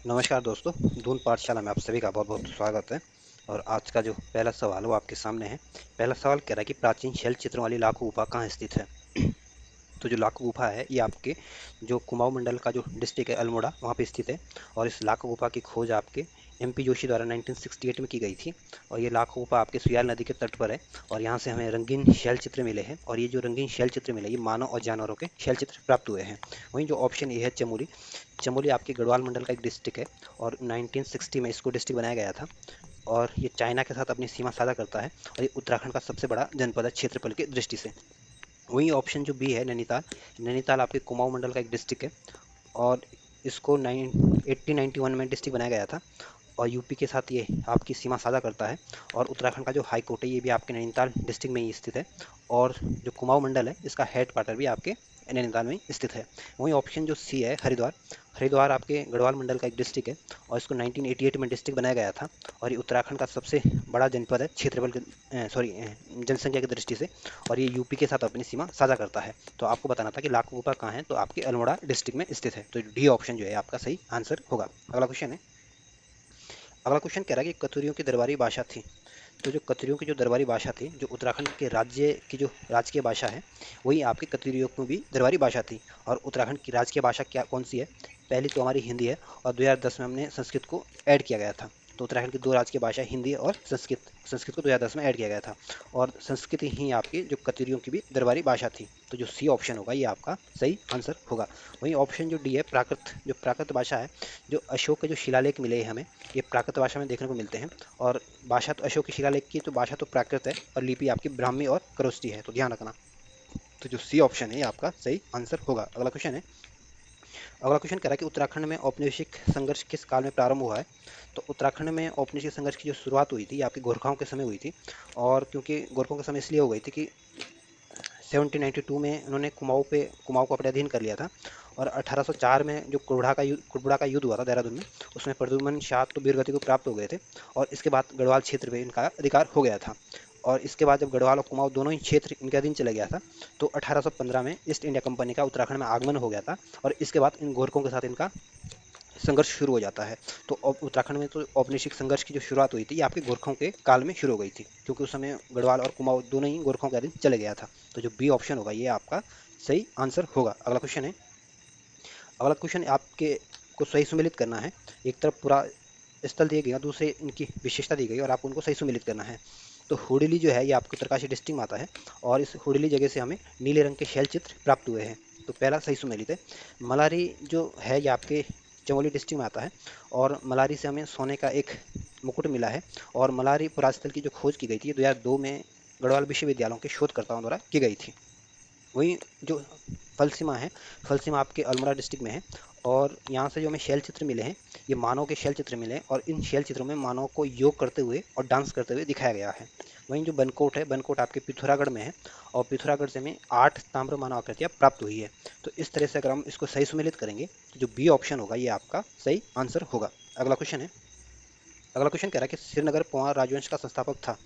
नमस्कार दोस्तों, दून पाठशाला में आप सभी का बहुत बहुत स्वागत है। और आज का जो पहला सवाल है वो आपके सामने है। पहला सवाल कह रहा है कि प्राचीन शैल चित्रों वाली लाखो गुफा कहाँ स्थित है। तो जो लाखो गुफा है ये आपके जो कुमाऊं मंडल का जो डिस्ट्रिक्ट है अल्मोड़ा वहाँ पे स्थित है। और इस लाखो गुफा की खोज आपके एमपी जोशी द्वारा 1968 में की गई थी। और ये लाखो गुफा आपके सुयाल नदी के तट पर है। और यहाँ से हमें रंगीन शैल चित्र मिले हैं। और ये जो रंगीन शैल चित्र मिले ये मानव और जानवरों के शैल चित्र प्राप्त हुए हैं। वहीं जो ऑप्शन ए है चमोली, चमोली आपके गढ़वाल मंडल का एक डिस्ट्रिक्ट है। और 1960 में इसको डिस्ट्रिक्ट बनाया गया था। और ये चाइना के साथ अपनी सीमा साझा करता है। और ये उत्तराखंड का सबसे बड़ा जनपद है क्षेत्रफल की दृष्टि से। वहीं ऑप्शन जो बी है नैनीताल, नैनीताल आपके कुमाऊं मंडल का एक डिस्ट्रिक्ट है। और इसको 1891 में डिस्ट्रिक्ट बनाया गया था। और यूपी के साथ ये आपकी सीमा साझा करता है। और उत्तराखंड का जो हाई कोर्ट है ये भी आपके नैनीताल डिस्ट्रिक्ट में ही स्थित है। और जो कुमाऊं मंडल है इसका हेड क्वार्टर भी आपके नैनीताल में ही स्थित है। वहीं ऑप्शन जो सी है हरिद्वार, हरिद्वार आपके गढ़वाल मंडल का एक डिस्ट्रिक्ट है। और इसको 1988 में डिस्ट्रिक्ट बनाया गया था। और ये उत्तराखंड का सबसे बड़ा जनपद है क्षेत्रफल सॉरी जनसंख्या की दृष्टि से। और ये यूपी के साथ अपनी सीमा साझा करता है। तो आपको बताना था कि लाखो गुफा कहाँ है, तो आपके अल्मोड़ा डिस्ट्रिक्ट में स्थित है। तो डी ऑप्शन जो है आपका सही आंसर होगा। अगला क्वेश्चन है। अगला क्वेश्चन कह रहा है कि कतुरियों की दरबारी भाषा थी। तो जो कतुरियों की जो दरबारी भाषा थी, जो उत्तराखंड के राज्य की जो राजकीय भाषा है वही आपके कतुरियों की भी दरबारी भाषा थी। और उत्तराखंड की राजकीय भाषा क्या कौन सी है? पहली तो हमारी हिंदी है। और 2010 में हमने संस्कृत को ऐड किया गया था। तो उत्तराखंड की दो राजकीय भाषा हिंदी और संस्कृत, संस्कृत को 2010 में ऐड किया गया था। और संस्कृत ही आपकी जो कतुरियों की भी दरबारी भाषा थी। तो जो सी ऑप्शन होगा ये आपका सही आंसर होगा। वहीं ऑप्शन जो डी है प्राकृत, जो प्राकृत भाषा है, जो अशोक के जो शिलालेख मिले हैं हमें ये प्राकृत भाषा में देखने को मिलते हैं। और भाषा तो अशोक की शिलालेख की, तो भाषा तो प्राकृत है और लिपि आपकी ब्राह्मी और खरोष्ठी है, तो ध्यान रखना। तो जो सी ऑप्शन है ये आपका सही आंसर होगा। अगला क्वेश्चन है। अगला क्वेश्चन कह रहा है कि उत्तराखंड में औपनिवेशिक संघर्ष किस काल में प्रारंभ हुआ है। तो उत्तराखंड में औपनिवेशिक संघर्ष की जो शुरुआत हुई थी ये आपके गोरखाओं के समय हुई थी। और क्योंकि गोरखाओं के समय इसलिए हो गई थी कि 1792 में उन्होंने कुमाऊं को अपने अधीन कर लिया था। और 1804 में जो कुड़बुड़ा का युद्ध हुआ था देहरादून में, उसमें प्रद्युम्न शाह तो वीरगति को प्राप्त हो गए थे। और इसके बाद गढ़वाल क्षेत्र में इनका अधिकार हो गया था। और इसके बाद जब गढ़वाल और कुमाऊं दोनों ही क्षेत्र इनके अधीन चले गया था, तो 1815 में ईस्ट इंडिया कंपनी का उत्तराखंड में आगमन हो गया था। और इसके बाद इन गोरखों के साथ इनका संघर्ष शुरू हो जाता है। तो उत्तराखंड में तो औपनिवेशिक संघर्ष की जो शुरुआत हुई थी ये आपके गोरखों के काल में शुरू हो गई थी, क्योंकि उस समय गढ़वाल और कुमाऊं दोनों ही गोरखों के अधीन चले गया था। तो जो बी ऑप्शन होगा ये आपका सही आंसर होगा। अगला क्वेश्चन है। अगला क्वेश्चन आपके को सही सुमेलित करना है। एक तरफ पूरा स्थल दिए गए और दूसरे इनकी विशेषता दी गई और आपको उनको सही सुमेलित करना है। तो हुडली जो है ये आपको उत्तरकाशी डिस्ट्रिक्ट में आता है। और इस हुडली जगह से हमें नीले रंग के शैल चित्र प्राप्त हुए हैं। तो पहला सही सुमेलित है। मलारी जो है ये आपके चमोली डिस्ट्रिक्ट में आता है। और मलारी से हमें सोने का एक मुकुट मिला है। और मलारी पुरास्थल की जो खोज की गई थी 2002 में गढ़वाल विश्वविद्यालयों के शोधकर्ताओं द्वारा की गई थी। वहीं जो फलसीमा है, फलसीमा आपके अल्मोड़ा डिस्ट्रिक्ट में है। और यहाँ से जो हमें शैल चित्र मिले हैं ये मानव के शैल चित्र मिले हैं। और इन शैल चित्रों में मानव को योग करते हुए और डांस करते हुए दिखाया गया है। वहीं जो बनकोट है, बनकोट आपके पिथौरागढ़ में है। और पिथौरागढ़ से हमें 8 ताम्र मानव आकृतियाँ प्राप्त हुई है। तो इस तरह से अगर हम इसको सही सुमेलित करेंगे तो जो बी ऑप्शन होगा ये आपका सही आंसर होगा। अगला क्वेश्चन है। अगला क्वेश्चन कह रहा है कि श्रीनगर पोवार राजवंश का संस्थापक था।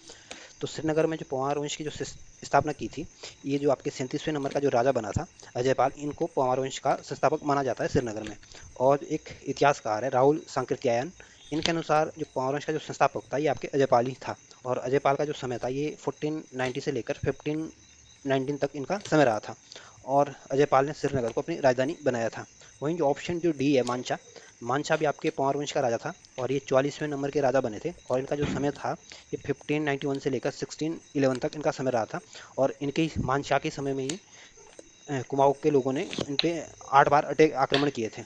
तो श्रीनगर में जो पोवार वंश की जो स्थापना की थी, ये जो आपके 37वें नंबर का जो राजा बना था अजयपाल, इनको पोवार वंश का संस्थापक माना जाता है श्रीनगर में। और एक इतिहासकार है राहुल सांकृत्यायन, इनके अनुसार जो पोवार वंश का जो संस्थापक था ये आपके अजयपाल ही था। और अजयपाल का जो समय था ये 1490 से लेकर 1519 तक इनका समय रहा था। और अजयपाल ने श्रीनगर को अपनी राजधानी बनाया था। वहीं जो ऑप्शन जो डी है मानसा, मानसा भी आपके पोवार वंश का राजा था। और ये 44वें नंबर के राजा बने थे। और इनका जो समय था ये 1591 से लेकर 1611 तक इनका समय रहा था। और इनके मानशाह के समय में ही कुमाऊं के लोगों ने इन पे 8 बार अटैक आक्रमण किए थे।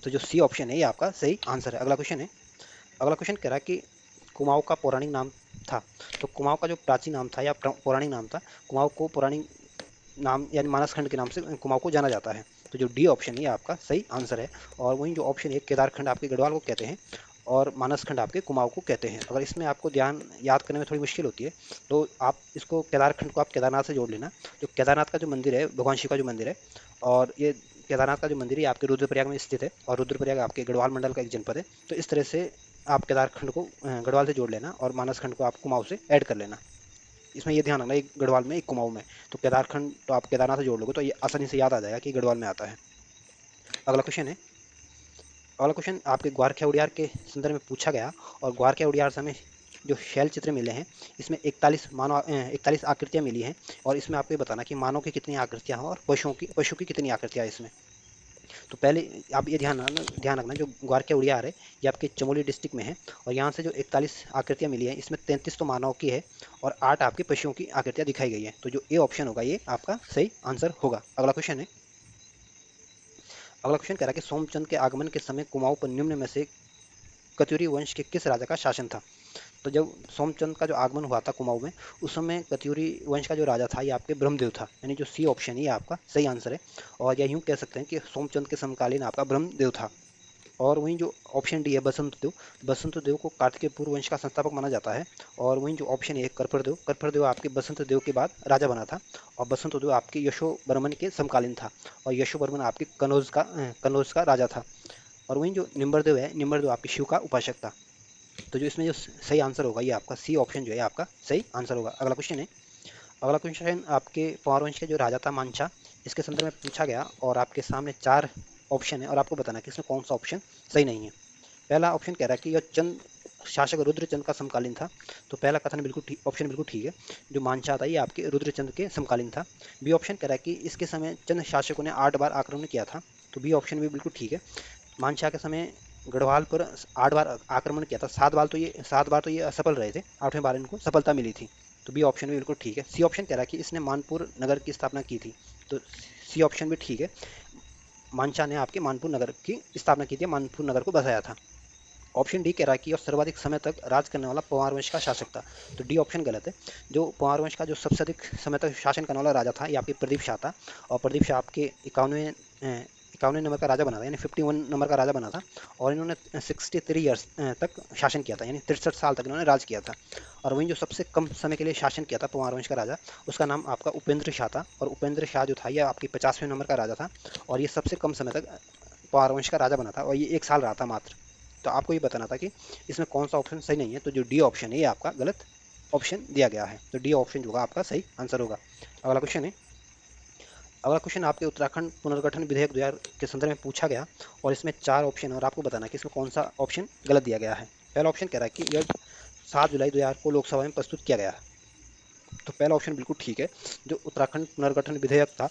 तो जो सी ऑप्शन है ये आपका सही आंसर है। अगला क्वेश्चन है। अगला क्वेश्चन कह रहा है कि कुमाऊं का पौराणिक नाम था। तो कुमाऊं का जो प्राचीन नाम था या पौराणिक नाम था, कुमाऊं को पौराणिक नाम यानी मानसखंड के नाम से कुमाऊं को जाना जाता है। तो जो डी ऑप्शन है ये आपका सही आंसर है। और वहीं जो ऑप्शन है केदारखंड आपके गढ़वाल को कहते हैं। और मानसखंड आपके कुमाऊं को कहते हैं। अगर इसमें आपको ध्यान याद करने में थोड़ी मुश्किल होती है तो आप इसको केदारखंड को आप केदारनाथ से जोड़ लेना। जो केदारनाथ का जो मंदिर है भगवान शिव का जो मंदिर है, और ये केदारनाथ का जो मंदिर है ये आपके रुद्रप्रयाग में स्थित है। और रुद्रप्रयाग आपके गढ़वाल मंडल का एक जनपद है। तो इस तरह से आप केदारखंड को गढ़वाल से जोड़ लेना और मानसखंड को आप कुमाऊं से ऐड कर लेना। इसमें ये ध्यान रखना एक गढ़वाल में एक कुमाऊं में। तो केदारखंड तो आप केदारनाथ से जोड़ लोगे तो ये आसानी से याद आ जाएगा कि गढ़वाल में आता है। अगला क्वेश्चन है। अगला क्वेश्चन आपके ग्वारख्या उड़ियार के संदर्भ में पूछा गया और ग्वारख्या उड़ियार से हमें जो शैल चित्र मिले हैं इसमें 41 आकृतियां मिली हैं और इसमें आपको ये बताना कि मानव की कितनी आकृतियां हैं और पशु की कितनी आकृतियां हैं इसमें। तो पहले आप ये ध्यान रखना, जो ग्वारख्या उड़ियार है ये आपके चमोली डिस्ट्रिक्ट में है और यहाँ से जो 41 आकृतियां मिली हैं इसमें 33 तो मानव की है और 8 आपके पशुओं की आकृतियां दिखाई गई है। तो जो ए ऑप्शन होगा ये आपका सही आंसर होगा। अगला क्वेश्चन है, अगला क्वेश्चन कह रहा है कि सोमचंद के आगमन के समय कुमाऊं पर निम्न में से कत्यूरी वंश के किस राजा का शासन था। तो जब सोमचंद का जो आगमन हुआ था कुमाऊं में उस समय कत्यूरी वंश का जो राजा था ये आपके ब्रह्मदेव था, यानी जो सी ऑप्शन ये आपका सही आंसर है। और या यूं कह सकते हैं कि सोमचंद के समकालीन आपका ब्रह्मदेव था। और वहीं जो ऑप्शन डी है बसंत देव को कार्तिकेय पूर्व वंश का संस्थापक माना जाता है। और वहीं जो ऑप्शन ए है कर्पर देव आपके बसंत देव के बाद राजा बना था और बसंत देव आपके यशो बर्मन के समकालीन था और यशो बर्मन आपके कनौज का राजा था। और वहीं जो निम्बर देव आपके शिव का उपासक था। तो जो इसमें जो सही आंसर होगा ये आपका सी ऑप्शन जो है आपका सही आंसर होगा। अगला क्वेश्चन है, अगला क्वेश्चन आपके पवार वंश के जो राजा था मांछा, इसके संदर्भ में पूछा गया और आपके सामने 4 ऑप्शन है और आपको बताना कि इसमें कौन सा ऑप्शन सही नहीं है। पहला ऑप्शन कह रहा है कि यह चंद शासक रुद्रचंद का समकालीन था। तो पहला कथन बिल्कुल ठीक, ऑप्शन बिल्कुल ठीक है। जो मांछा था ये आपके रुद्रचंद के समकालीन था। बी ऑप्शन कह रहा है कि इसके समय चंद शासकों ने 8 बार आक्रमण किया था। तो बी ऑप्शन भी बिल्कुल ठीक है। मानशाह के समय गढ़वाल पर 8 बार आक्रमण किया था, 7 बार तो ये असफल रहे थे, 8वें बार इनको सफलता मिली थी। तो बी ऑप्शन भी बिल्कुल ठीक है। सी ऑप्शन कह रहा है कि इसने मानपुर नगर की स्थापना की थी। तो सी ऑप्शन भी ठीक है। मानशाह ने आपके मानपुर नगर की स्थापना की थी, मानपुर नगर को बसाया था। ऑप्शन डी कह रहा है कि यह सर्वाधिक समय तक राज करने वाला पवार वंश का शासक था। तो डी ऑप्शन गलत है। जो पवार वंश का जो सबसे अधिक समय तक शासन करने वाला राजा था ये आपके प्रदीप शाह था और प्रदीप शाह आपके 51वें नंबर का राजा बना था, यानी 51 नंबर का राजा बना था और इन्होंने 63 ईयर्स तक शासन किया था, यानी 63 साल तक इन्होंने राज किया था। और वहीं जो सबसे कम समय के लिए शासन किया था पवार वंश का राजा, उसका नाम आपका उपेंद्र शाह था और उपेंद्र शाह जो था ये आपकी 50वें नंबर का राजा था और ये सबसे कम समय तक पवार वंश का राजा बना था और ये 1 साल रहा था मात्र। तो आपको ये बताना था कि इसमें कौन सा ऑप्शन सही नहीं है। तो जो डी ऑप्शन है ये आपका गलत ऑप्शन दिया गया है। तो डी ऑप्शन जो होगा आपका सही आंसर होगा। अगला क्वेश्चन है, अगला क्वेश्चन आपके उत्तराखंड पुनर्गठन विधेयक 2000 के संदर्भ में पूछा गया और इसमें 4 ऑप्शन है और आपको बताना है कि इसमें कौन सा ऑप्शन गलत दिया गया है। पहला ऑप्शन कह रहा है कि यह 7 जुलाई 2000 को लोकसभा में प्रस्तुत किया गया है। तो पहला ऑप्शन बिल्कुल ठीक है। जो उत्तराखंड पुनर्गठन विधेयक था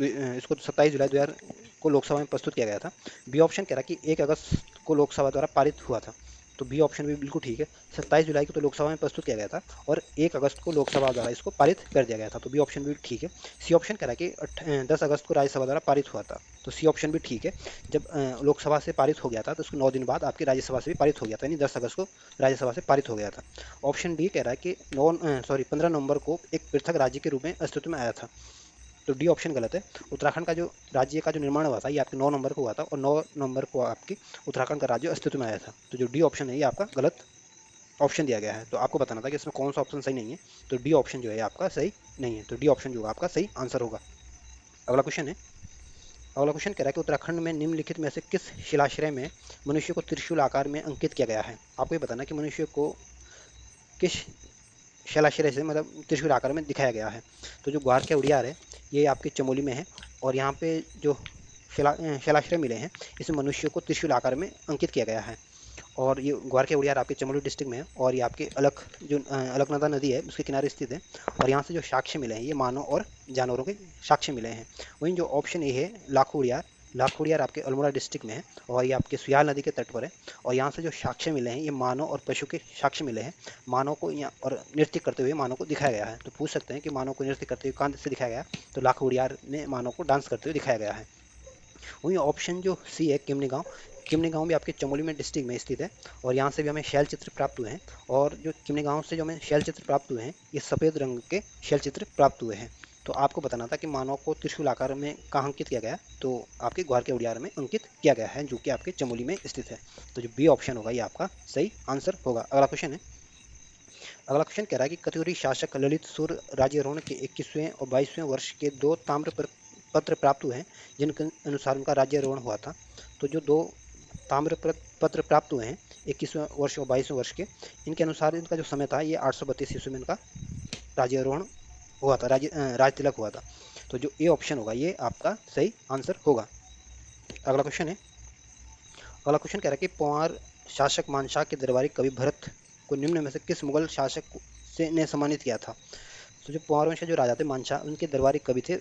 इसको 27 जुलाई 2000 को लोकसभा में प्रस्तुत किया गया था। बी ऑप्शन कह रहा है कि 1 अगस्त को लोकसभा द्वारा पारित हुआ था। तो बी ऑप्शन भी बिल्कुल ठीक है। 27 जुलाई को तो लोकसभा में प्रस्तुत किया गया था और 1 अगस्त को लोकसभा द्वारा इसको पारित कर दिया गया था। तो बी ऑप्शन भी ठीक है। सी ऑप्शन कह रहा है कि 10 अगस्त को राज्यसभा द्वारा पारित हुआ था। तो सी ऑप्शन भी ठीक है। जब लोकसभा से पारित हो गया था तो उसको 9 दिन बाद आपकी राज्यसभा से भी पारित हो गया था, यानी 10 अगस्त को राज्यसभा से पारित हो गया था। ऑप्शन डी कह रहा है कि 15 नवंबर को एक पृथक राज्य के रूप में अस्तित्व में आया था। तो डी ऑप्शन गलत है। उत्तराखंड का जो राज्य का जो निर्माण हुआ था ये आपके 9 नंबर को हुआ था और 9 नवंबर को आपकी उत्तराखंड का राज्य अस्तित्व में आया था। तो जो डी ऑप्शन है ये आपका गलत ऑप्शन दिया गया है। तो आपको बताना था कि इसमें कौन सा ऑप्शन सही नहीं है। तो डी ऑप्शन जो है आपका सही नहीं है। तो डी ऑप्शन जो होगा आपका सही आंसर होगा। अगला क्वेश्चन है, अगला क्वेश्चन कह रहा है कि उत्तराखंड में निम्नलिखित में से किस शिलाश्रय में मनुष्य को त्रिशूल आकार में अंकित किया गया है। आपको ये बताना कि मनुष्य को किस शैलाश्रय से मतलब त्रिशूल आकार में दिखाया गया है। तो जो ग्वारख्या उड़ियार है ये आपके चमोली में है और यहाँ पे जो शैलाश्रय मिले हैं इसमें मनुष्य को त्रिशूल आकार में अंकित किया गया है। और ये ग्वारख्या उड़ियार आपके चमोली डिस्ट्रिक्ट में है और ये आपके अलकनंदा नदी है उसके किनारे स्थित है। और यहाँ से जो साक्ष्य मिले हैं ये मानव और जानवरों के साक्ष्य मिले हैं। वहीं जो ऑप्शन ए है लाखो उड़ियार आपके अल्मोड़ा डिस्ट्रिक्ट में है और ये आपके सुयाल नदी के तट पर है। और यहाँ से जो साक्ष्य मिले हैं ये मानव और पशु के साक्ष्य मिले हैं। मानव को यहाँ और नृत्य करते हुए मानव को दिखाया गया है। तो पूछ सकते हैं कि मानव को नृत्य करते हुए कहाँ से दिखाया गया, तो लाखो उड़ियार ने मानव को डांस करते हुए दिखाया गया है। वहीं ऑप्शन जो सी है किमनी गांव भी आपके चमोली में डिस्ट्रिक्ट में स्थित है और यहाँ से भी हमें शैल चित्र प्राप्त हुए हैं। और जो किमनी गांव से जो हमें शैल चित्र प्राप्त हुए हैं ये सफ़ेद रंग के शैल चित्र प्राप्त हुए हैं। तो आपको बताना था कि मानव को त्रिशूल आकार में कहाँ अंकित किया गया, तो आपके ग्वारख्या उड़ियार में अंकित किया गया है जो कि आपके चमोली में स्थित है। तो जो बी ऑप्शन होगा ये आपका सही आंसर होगा। अगला क्वेश्चन है, अगला क्वेश्चन कह रहा है कि कत्यूरी शासक ललित सुर राज्यारोहण के 21वें और 22वें वर्ष के 2 ताम्र पत्र प्राप्त हुए हैं जिनके अनुसार उनका राज्यारोहण हुआ था। तो जो 2 ताम्र पत्र प्राप्त हुए हैं 21वें वर्ष और 22वें वर्ष के, इनके अनुसार इनका जो समय था ये 832 ईस्वी में इनका राज्यारोहण हुआ था, राज तिलक हुआ था। तो जो ए ऑप्शन होगा ये आपका सही आंसर होगा। अगला क्वेश्चन है, अगला क्वेश्चन कह रहा है कि पंवार शासक मानशाह के दरबारी कवि भरत को निम्न में से किस मुगल शासक से ने सम्मानित किया था। तो जो पंवार वंश के जो राजा थे मानशाह, उनके दरबारी कवि थे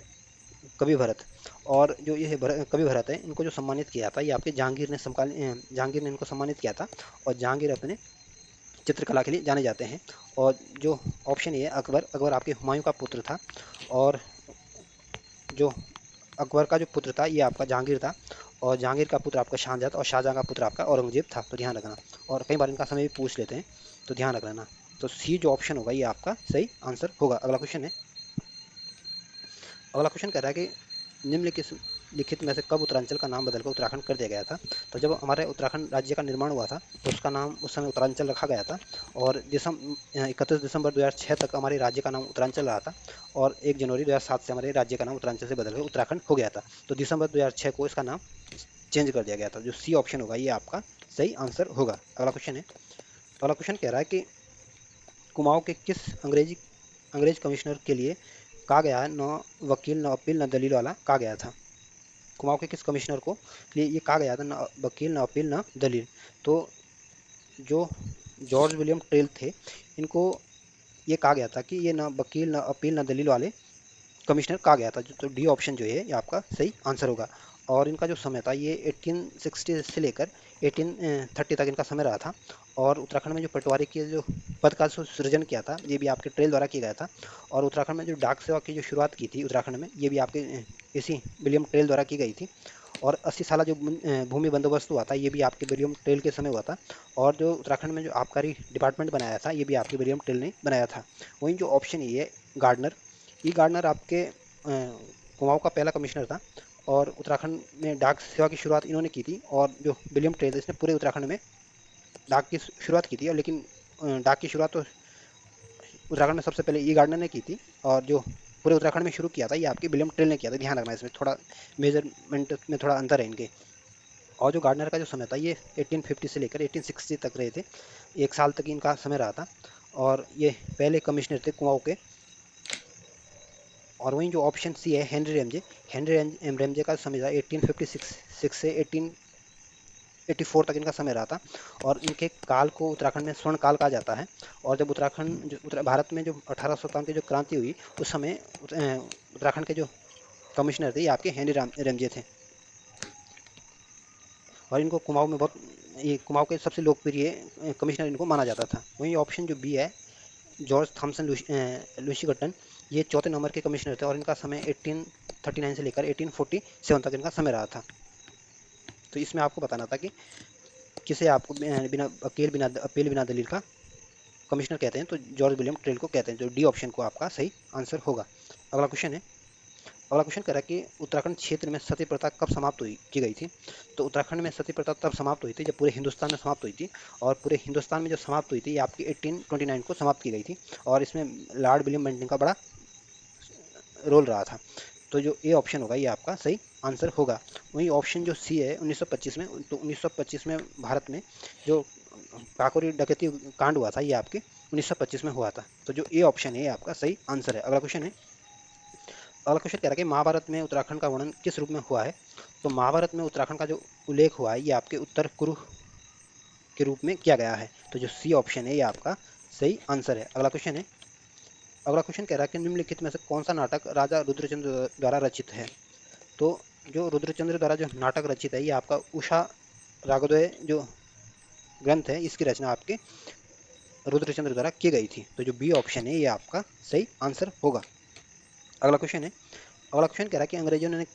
कवि भरत। और जो ये कवि भरत है, इनको जो सम्मानित किया था ये आपके जहांगीर ने समकालीन जहांगीर ने इनको सम्मानित किया था। और जहांगीर अपने चित्रकला के लिए जाने जाते हैं। और जो ऑप्शन ये अकबर, अकबर आपके हुमायूं का पुत्र था। और जो अकबर का जो पुत्र था ये आपका जहांगीर था। और जहांगीर का पुत्र आपका शाहजहाँ था, और शाहजहाँ का पुत्र आपका औरंगजेब था। तो ध्यान रखना। और कई बार इनका समय भी पूछ लेते हैं, तो ध्यान रख लेना। तो सी जो ऑप्शन होगा ये आपका सही आंसर होगा। अगला क्वेश्चन है। अगला क्वेश्चन कह रहा है कि निम्नलिखित लिखित में से कब उत्तरांचल का नाम बदलकर उत्तराखंड कर दिया गया था। तो जब हमारे उत्तराखंड राज्य का निर्माण हुआ था तो उसका नाम उस समय उत्तरांचल रखा गया था। और 31 दिसंबर 2006 तक हमारे राज्य का नाम उत्तरांचल रहा था। और 1 जनवरी 2007 से हमारे राज्य का नाम उत्तरांचल से बदलकर उत्तराखंड हो गया था। तो दिसंबर 2006 को इसका नाम चेंज कर दिया गया था। जो सी ऑप्शन होगा ये आपका सही आंसर होगा। अगला क्वेश्चन है। अगला क्वेश्चन कह रहा है कि कुमाऊं के किस अंग्रेज कमिश्नर के लिए कहा गया है न वकील न अपील न दलील वाला कहा गया था। कुमाऊं के किस कमिश्नर को लिए ये कहा गया था न वकील न अपील न दलील। तो जो जॉर्ज विलियम ट्रेल थे, इनको ये कहा गया था कि ये न वकील न अपील न दलील वाले कमिश्नर कहा गया था। तो डी ऑप्शन जो है ये आपका सही आंसर होगा। और इनका जो समय था ये 1860 से लेकर 1830 तक इनका समय रहा था। और उत्तराखंड में जो पटवारी के जो पद का सृजन किया था ये भी आपके ट्रेल द्वारा किया गया था। और उत्तराखंड में जो डाक सेवा की जो शुरुआत की थी उत्तराखंड में, ये भी आपके इसी विलियम ट्रेल द्वारा की गई थी। और 80 साल जो भूमि बंदोबस्त हुआ था ये भी आपके विलियम ट्रेल के समय हुआ था। और जो उत्तराखंड में जो आबकारी डिपार्टमेंट बनाया था ये भी आपके विलियम ट्रेल ने बनाया था। वहीं जो ऑप्शन ये है गार्डनर, ई गार्डनर आपके कुमाऊं का पहला कमिश्नर था। और उत्तराखंड में डाक सेवा की शुरुआत इन्होंने की थी। और जो विलियम ट्रेल इसने पूरे उत्तराखंड में डाक की शुरुआत की थी। और लेकिन डाक की शुरुआत तो उत्तराखंड में सबसे पहले ई गार्डनर ने की थी। और जो पूरे उत्तराखंड में शुरू किया था ये आपके विलियम ट्रेल ने किया था। ध्यान रखना, इसमें थोड़ा मेजरमेंट में थोड़ा अंतर है इनके। और जो गार्डनर का जो समय था ये 1850 से लेकर 1860 तक रहे थे। 1 साल तक इनका समय रहा था। और ये पहले कमिश्नर थे कुमाऊं के। और वहीं जो ऑप्शन सी है हेनरी रेमजे, हेनरी रेमजे का समय था 1856 से 1884 तक इनका समय रहा था। और इनके काल को उत्तराखंड में स्वर्ण काल कहा जाता है। और जब उत्तराखंड भारत में जो 1857 की जो क्रांति हुई उस समय उत्तराखंड के जो कमिश्नर थे ये आपके हेनरी रेमजे थे। और इनको कुमाऊं में बहुत, ये कुमाऊं के सबसे लोकप्रिय कमिश्नर इनको माना जाता था। वहीं ऑप्शन जो बी है जॉर्ज थॉमसन लुशिगटन, ये चौथे नंबर के कमिश्नर थे। और इनका समय 1839 से लेकर 1847 तक इनका समय रहा था। तो इसमें आपको बताना था कि किसे आपको बिना अपील बिना दलील का कमिश्नर कहते हैं। तो जॉर्ज विलियम ट्रेल को कहते हैं। जो डी ऑप्शन को आपका सही आंसर होगा। अगला क्वेश्चन है। अगला क्वेश्चन कह रहा है कि उत्तराखंड क्षेत्र में सती प्रथा कब समाप्त हुई की गई थी। तो उत्तराखंड में सती प्रथा तब समाप्त हुई थी जब पूरे हिंदुस्तान में समाप्त हुई थी। और पूरे हिंदुस्तान में जो समाप्त हुई थी ये आपकी 1829 को समाप्त की गई थी। और इसमें लॉर्ड विलियम बेंटिंक का बड़ा रोल रहा था। तो जो ए ऑप्शन होगा ये आपका सही आंसर होगा। वहीं ऑप्शन जो सी है 1925 में, तो 1925 में भारत में जो काकोरी डकैती कांड हुआ था ये आपके 1925 में हुआ था। तो जो ए ऑप्शन है ये आपका सही आंसर है। अगला क्वेश्चन है। अगला क्वेश्चन कह रहा है कि महाभारत में उत्तराखंड का वर्णन किस रूप में हुआ है। तो महाभारत में उत्तराखंड का जो उल्लेख हुआ है ये आपके उत्तर कुरु के रूप में किया गया है। तो जो सी ऑप्शन है ये आपका सही आंसर है। अगला क्वेश्चन है। अगला क्वेश्चन कह रहा है कि निम्नलिखित में से कौन सा नाटक राजा रुद्रचंद्र द्वारा रचित है। तो जो रुद्रचंद्र द्वारा जो नाटक रचित है ये आपका उषा रागोदय जो ग्रंथ है इसकी रचना आपके रुद्रचंद्र द्वारा की गई थी। तो जो बी ऑप्शन है ये आपका सही आंसर होगा। अगला क्वेश्चन है। अगला क्वेश्चन कह रहा है कि अंग्रेजों ने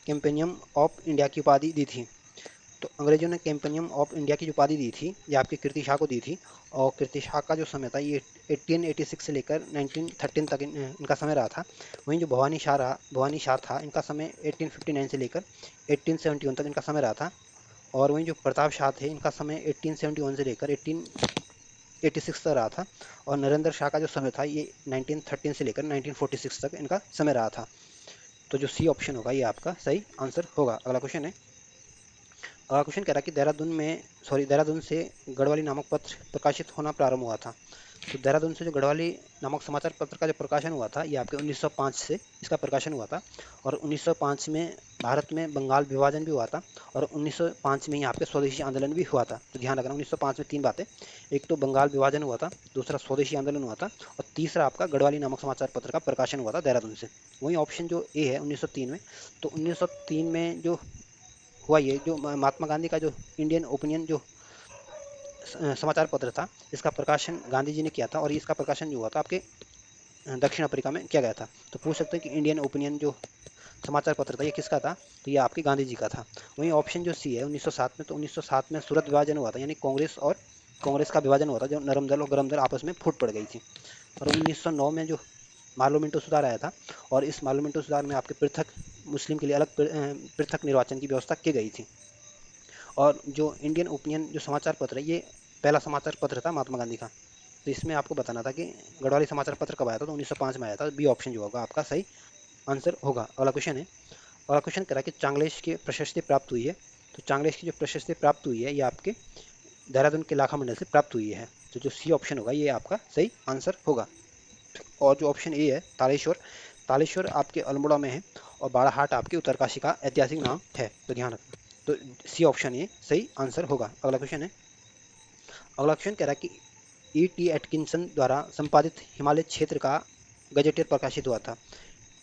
कैंपेनियम ऑफ इंडिया की उपाधि दी थी। तो अंग्रेजों ने कैंपेनियम ऑफ इंडिया की जो उपाधि दी थी ये आपके कीर्ति शाह को दी थी। और कीर्ति शाह का जो समय था ये 1886 से लेकर 1913 तक इनका समय रहा था। वहीं जो भवानी शाह था इनका समय 1859 से लेकर 1871 तक इनका समय रहा था। और वहीं जो प्रताप शाह थे इनका समय 1871 से लेकर 1886 तक रहा था। और नरेंद्र शाह का जो समय था ये 1913 से लेकर 1946 तक इनका समय रहा था। तो जो सी ऑप्शन होगा ये आपका सही आंसर होगा। अगला क्वेश्चन है। क्वेश्चन कह रहा है कि देहरादून से गढ़वाली नामक पत्र प्रकाशित होना प्रारंभ हुआ था। तो देहरादून से जो गढ़वाली नामक समाचार पत्र का जो प्रकाशन हुआ था ये आपके 1905 से इसका प्रकाशन हुआ था। और 1905 में भारत में बंगाल विभाजन भी हुआ था और 1905 में यहाँ पे स्वदेशी आंदोलन भी हुआ था। तो ध्यान रखना 1905 में तीन बातें, एक तो बंगाल विभाजन हुआ था, दूसरा स्वदेशी आंदोलन हुआ था और तीसरा आपका गढ़वाली नामक समाचार पत्र का प्रकाशन हुआ था देहरादून से। वहीं ऑप्शन जो ए है 1903 में, तो 1903 में जो हुआ ये जो महात्मा गांधी का जो इंडियन ओपिनियन जो समाचार पत्र था, इसका प्रकाशन गांधी जी ने किया था और इसका प्रकाशन जो हुआ था आपके दक्षिण अफ्रीका में किया गया था। तो पूछ सकते हैं कि इंडियन ओपिनियन जो समाचार पत्र था ये किसका था, तो ये आपके गांधी जी का था। वहीं ऑप्शन जो सी है 1907 में, तो 1907 में सूरत विभाजन हुआ था, यानी कांग्रेस का विभाजन हुआ था, जो नरम दल और गरम दल आपस में फूट पड़ गई थी। और 1909 में जो मार्लोमेंटो सुधार आया था और इस मार्लोमेंटो सुधार में आपके पृथक मुस्लिम के लिए अलग पृथक निर्वाचन की व्यवस्था की गई थी। और जो इंडियन ओपिनियन जो समाचार पत्र है ये पहला समाचार पत्र था महात्मा गांधी का। तो इसमें आपको बताना था कि गढ़वाली समाचार पत्र कब आया था, तो 1905 में आया था। बी ऑप्शन जो होगा आपका सही आंसर होगा। अगला क्वेश्चन है, अगला क्वेश्चन कह रहा है कि चांगलेश की प्रशस्ति प्राप्त हुई है। तो चांगलेश की जो प्रशस्ति प्राप्त हुई है ये आपके देहरादून के लाखा मंडल से प्राप्त हुई है। तो जो सी ऑप्शन होगा ये आपका सही आंसर होगा। और जो ऑप्शन ए है तालेश्वर, तालेश्वर आपके अल्मोड़ा में है और बाड़ाहाट आपके उत्तरकाशी का ऐतिहासिक नाम है। तो ध्यान रखना, तो सी ऑप्शन ए सही आंसर होगा। अगला क्वेश्चन है, अगला क्वेश्चन कह रहा है कि ई टी एटकिंसन द्वारा संपादित हिमालय क्षेत्र का गजेटियर प्रकाशित हुआ था।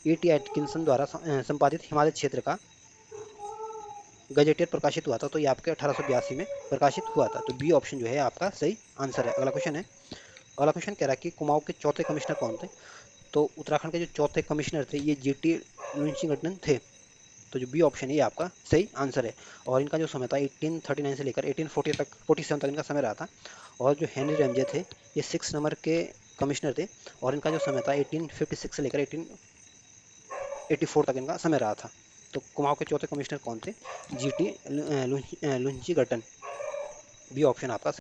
ई टी एटकिंसन द्वारा संपादित हिमालय क्षेत्र का गजेटियर प्रकाशित हुआ था, तो ये आपके 1882 में प्रकाशित हुआ था। तो बी ऑप्शन जो है आपका सही आंसर है। अगला क्वेश्चन है, अगला क्वेश्चन कह रहा है कि कुमाऊं के चौथे कमिश्नर कौन थे। तो उत्तराखंड के जो चौथे कमिश्नर थे ये जीटी लुंशिंगटन थे। तो जो बी ऑप्शन है ये आपका सही आंसर है। और इनका जो समय था 1839 से लेकर 1840 तक 47 तक इनका समय रहा था। और जो हेनरी रैमजे थे ये 6 नंबर के कमिश्नर थे और इनका जो समय था 1856 से लेकर 1884 तक इनका समय रहा था। तो कुमाऊं के चौथे कमिश्नर कौन थे, जीटी लुंशिंगटन। बी ऑप्शन आपका